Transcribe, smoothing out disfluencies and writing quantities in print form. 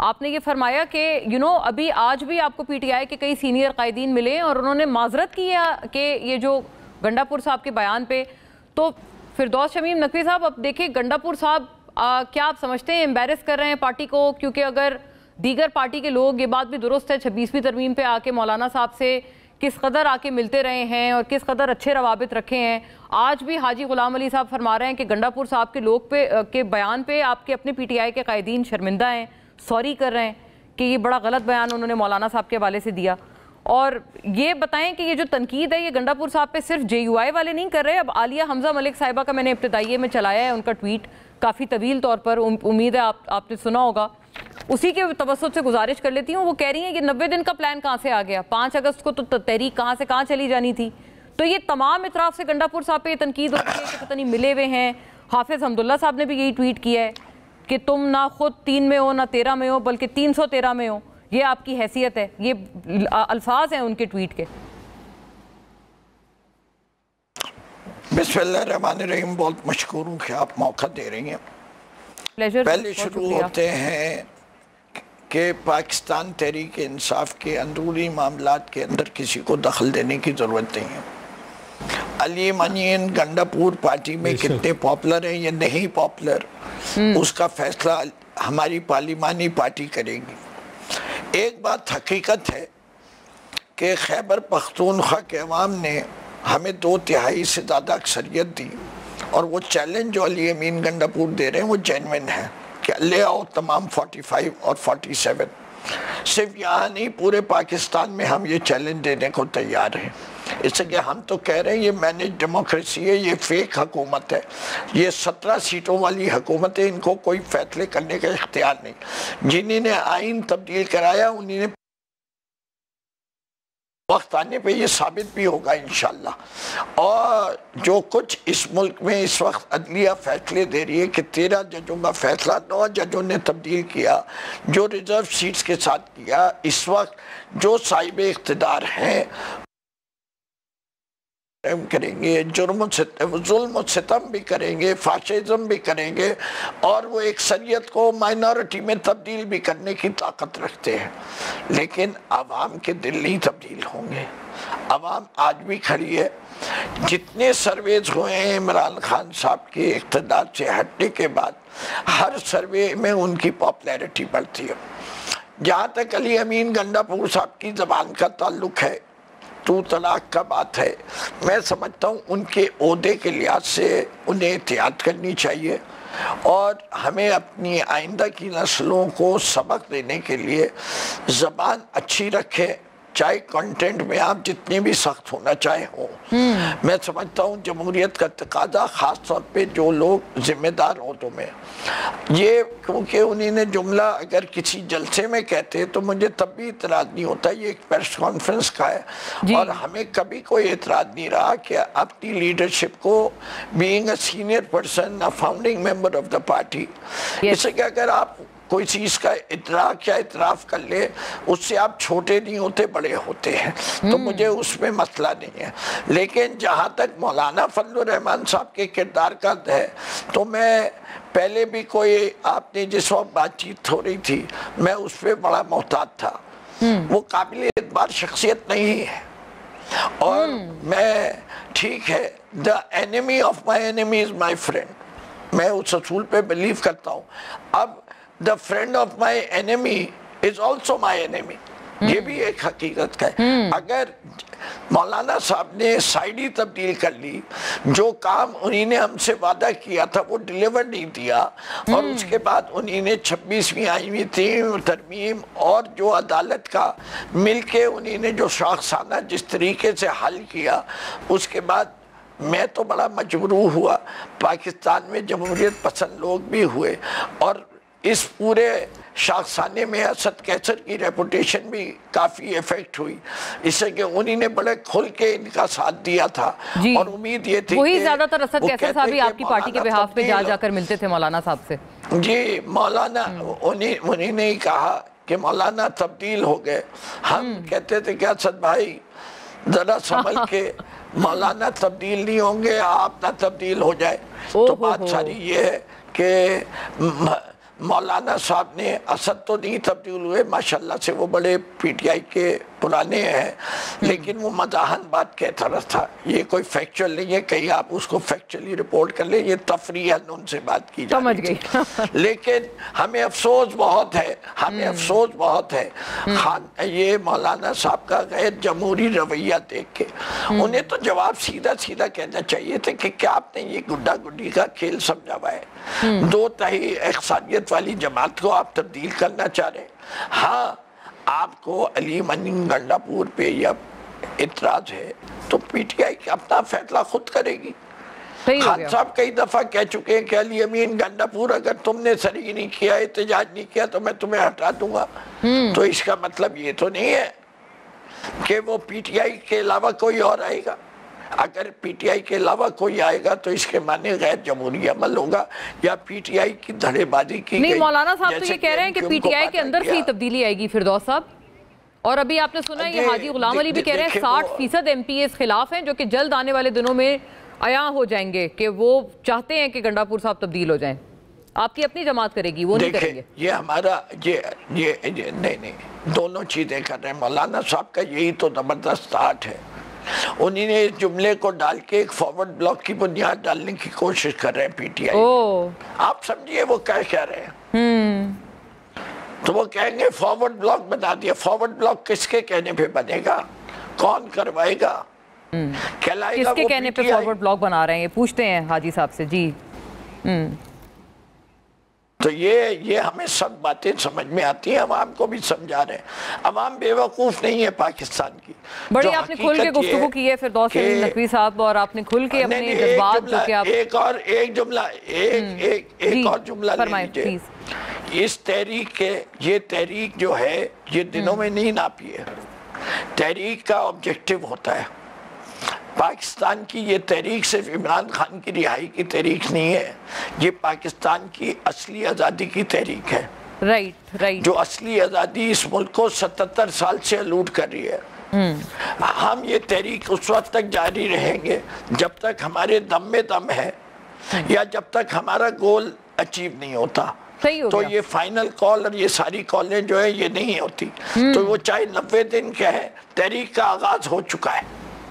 आपने ये फरमाया कि अभी आज भी आपको पीटीआई के कई सीनियर कायदीन मिले और उन्होंने माजरत की है कि ये जो गंडापुर साहब के बयान पे। तो फिरदौस शमीम नकवी साहब, अब देखिए गंडापुर साहब क्या आप समझते हैं एम्बेरस कर रहे हैं पार्टी को? क्योंकि अगर दीगर पार्टी के लोग, ये बात भी दुरुस्त है, 26वीं तरमीम पे आके मौलाना साहब से किस कदर आके मिलते रहे हैं और किस कदर अच्छे रवाबित रखे हैं, आज भी हाजी गुलाम अली साहब फरमा रहे हैं कि गंडापुर साहब के लोग के बयान पे आपके अपने पीटीआई के कायदीन शर्मिंदा हैं, सॉरी कर रहे हैं कि ये बड़ा गलत बयान उन्होंने मौलाना साहब के हवाले से दिया। और ये बताएं कि ये जो तनकीद है ये गंडापुर साहब पे सिर्फ JUI वाले नहीं कर रहे। अब आलिया हमजा मलिक साहिबा का मैंने इब्तिदाइये में चलाया है उनका ट्वीट काफ़ी तवील तौर पर, उम्मीद है आपने सुना होगा। उसी के तवज्जुह से गुजारिश कर लेती हूँ। वो कह रही हैं कि 90 दिन का प्लान कहाँ से आ गया, 5 अगस्त को तो तहरीक कहाँ से कहाँ चली जानी थी। तो ये तमाम इतराफ़ से गंडापुर साहब पे तनकीद हो रही है कि पता नहीं मिले हुए हैं। हाफिज़ हमदुल्ला साहब ने भी यही ट्वीट किया है कि तुम ना खुद 3 में हो ना 13 में हो बल्कि 313 में हो, ये आपकी हैसियत है। ये अल्फाज हैं उनके ट्वीट के। बिस्मिल्लाहिर्रहमानिर्रहीम, बहुत मशकूर हूँ कि आप मौका दे रही हैं। पहले शुरू होते हैं कि पाकिस्तान तहरीक इंसाफ के अंदरूनी मामलात के अंदर किसी को दखल देने की ज़रूरत नहीं है। अली मनीन गंडापुर पार्टी में कितने पॉपुलर हैं या नहीं पॉपुलर, उसका फैसला हमारी पार्लिमानी पार्टी करेगी। एक बात हकीकत है कि खैबर पख्तूनख्वा के अवाम ने हमें 2/3 से ज़्यादा अक्सरियत दी और वो चैलेंज जो अली अमीन गंडापुर दे रहे हैं वो जेन्युइन है कि ले आओ तमाम 45 और 47। सिर्फ यहाँ नहीं, पूरे पाकिस्तान में हम ये चैलेंज देने को तैयार हैं। इसलिए हम तो कह रहे हैं ये मैनेज डेमोक्रेसी है, ये फेक हुकूमत है, ये 17 सीटों वाली हुकूमत है, इनको कोई फैसले करने का इख्तियार नहीं। जिन्होंने आइन तब्दील कराया उन्होंने वक्त आने पे ये साबित भी होगा इंशाल्लाह। और जो कुछ इस मुल्क में इस वक्त अदलिया फैसले दे रही है कि 13 जजों का फैसला 9 जजों ने तब्दील किया, जो रिजर्व सीट्स के साथ किया, इस वक्त जो साहिब इख्तिदार हैं करेंगे, जुल्म सितम भी करेंगे, फाशिज्म भी करेंगे और वो एक शरीयत को माइनॉरिटी में तब्दील भी करने की ताकत रखते हैं। लेकिन आवाम के दिल नहीं तब्दील होंगे। आवाम आज भी खड़ी है। जितने सर्वेज हुए हैं इमरान खान साहब के इख्तिदार से हटने के बाद, हर सर्वे में उनकी पॉपुलैरिटी बढ़ती है। जहाँ तक अली अमीन गंडापुर साहब की ज़बान का ताल्लुक है, 2 तलाक का बात है, मैं समझता हूँ उनके ओहदे के लिहाज से उन्हें एहतियात करनी चाहिए और हमें अपनी आइंदा की नस्लों को सबक देने के लिए ज़बान अच्छी रखें, चाहे कंटेंट में आप जितने भी सख्त होना चाहे हो। मैं समझता हूँ जमहूरियत का तकाजा, ख़ास तौर पे जो लोग जिम्मेदार ओहदों में, ये क्योंकि उन्होंने जुमला अगर किसी जलसे में कहते तो मुझे तब भी इतराज़ नहीं होता, ये एक प्रेस कॉन्फ्रेंस का है और हमें कभी कोई इतराज़ नहीं रहा कि अपनी लीडरशिप को being a senior person, a founding member of the party, इससे कि अगर आप कोई चीज़ का इतराक या इतराफ़ कर ले, उससे आप छोटे नहीं होते, बड़े होते हैं। तो मुझे उसमें मसला नहीं है। लेकिन जहाँ तक मौलाना फजलुर रहमान साहब के किरदार का है, तो मैं पहले भी कोई, आपने जिस वक्त बातचीत हो रही थी, मैं उस पर बड़ा मोहतात था। वो काबिल एतबार शख्सियत नहीं है और मैं, ठीक है, the enemy of my enemy is my friend, मैं उस असूल पे बिलीव करता हूँ। अब The friend of my enemy is also my enemy, ये भी एक हकीकत है। अगर मौलाना साहब ने साइडी तब्दील कर ली, जो काम उन्होंने हमसे वादा किया था वो डिलीवर नहीं दिया और उसके बाद उन्होंने 26वीं आईनी तरमीम और जो अदालत का मिलके उन्होंने जो शाखसाना जिस तरीके से हल किया, उसके बाद मैं तो बड़ा मजबूर हुआ। पाकिस्तान में जमहूरियत पसंद लोग भी हुए और इस पूरे शाखसाने में असद कैसर की रेपुटेशन भी काफ़ी इफेक्ट हुई, इससे कि उन्होंने बड़े खुल के इनका साथ दिया था और उम्मीद ये थी, वही ज़्यादातर असद कैसर साहब भी आपकी पार्टी के बिहाफ पे जाकर मिलते थे मौलाना साहब से। जी, मौलाना उन्होंने ही कहा कि मौलाना तब्दील हो गए। हम कहते थे कि असद भाई ज़रा संभल के, मौलाना तब्दील नहीं होंगे, आप ना तब्दील हो जाए। तो बात सारी ये है कि मौलाना साहब ने, असद तो नहीं तब्दील हुए माशाल्लाह से, वो बड़े पीटीआई के पुराने हैं, लेकिन वो मजाहन बात कहता रहता। ये कोई फैक्चुअल नहीं है, कहीं आप उसको फैक्चुअली रिपोर्ट कर ले, ये तफरीहन उनसे बात की जा रही थी। लेकिन हमें अफसोस बहुत है, हमें अफसोस बहुत है खान ये मौलाना साहब का गैर जमहूरी रवैया देख के। उन्हें तो जवाब सीधा सीधा कहना चाहिए था कि क्या आपने ये गुड्डा गुड्डी का खेल समझा हुआ है? दो तही अक्सरियत वाली जमात को आप तब्दील करना चाह रहे हैं। हाँ, आपको अली मनीन गंडापुर पे या इतराज है तो पीटीआई अपना फैसला खुद करेगी। खान साहब कई दफा कह चुके हैं कि अली अमीन गंडापुर अगर तुमने सही नहीं किया, एहतजाज नहीं किया तो मैं तुम्हें हटा दूंगा। तो इसका मतलब ये तो नहीं है कि वो पीटीआई के अलावा कोई और आएगा। अगर पीटीआई के अलावा कोई आएगा तो इसके माने गैर जमहूरी अमल होगा या पीटीआई की धड़ेबाजी की। नहीं, मौलाना साहब तो ये कह रहे हैं कि पीटीआई के अंदर से ही तब्दीली आएगी फिरदौस साहब। और अभी आपने सुना ये हाजी गुलाम अली भी कह रहे हैं 60% एमपी इस खिलाफ हैं, जो कि जल्द आने वाले दिनों में आया हो जाएंगे कि वो चाहते हैं कि गंडापुर साहब तब्दील हो जाएं। आपकी अपनी जमात करेगी, वो नहीं करेंगे। ये हमारा ये नहीं, दोनों चीजें कर रहे हैं। मौलाना साहब का यही तो जबरदस्त आर्ट है, उन्होंने इस जुमले को डाल के एक फॉरवर्ड ब्लॉक की बुनियाद डालने की कोशिश कर रहे हैं पीटीआई। आप समझिए वो क्या कह रहे हैं। तो वो कहेंगे फॉरवर्ड ब्लॉक बना दिया। फॉरवर्ड ब्लॉक किसके कहने पे बनेगा? कौन करवाएगा? कहलाएगा किसके कहने पे फॉरवर्ड ब्लॉक बना रहे हैं? ये पूछते हैं हाजी साहब से जी। तो ये हमें सब बातें समझ में आती हैं, अवाम को भी समझा रहे हैं। अवाम बेवकूफ नहीं है पाकिस्तान की। बड़ी आपने खुल के गुफ्तगू की है फिरदौस नकवी साहब, और आपने खुल के अपने जज्बात जो कि आप एक और जुमला ले लीजिए। इस तहरीक के ये तहरीक जो है ये दिनों में नहीं नापी है। तहरीक का ऑब्जेक्टिव होता है, पाकिस्तान की ये तहरीक सिर्फ इमरान खान की रिहाई की तहरीक नहीं है, ये पाकिस्तान की असली आज़ादी की तहरीक है। राइट। जो असली आज़ादी इस मुल्क को 77 साल से लूट कर रही है। हम ये तहरीक उस वक्त तक जारी रहेंगे जब तक हमारे दम में दम है या जब तक हमारा गोल अचीव नहीं होता। तो ये फाइनल कॉल और ये सारी कॉलें जो है ये नहीं होती। तो वो चाहे 90 दिन का है, तहरीक का आगाज हो चुका है।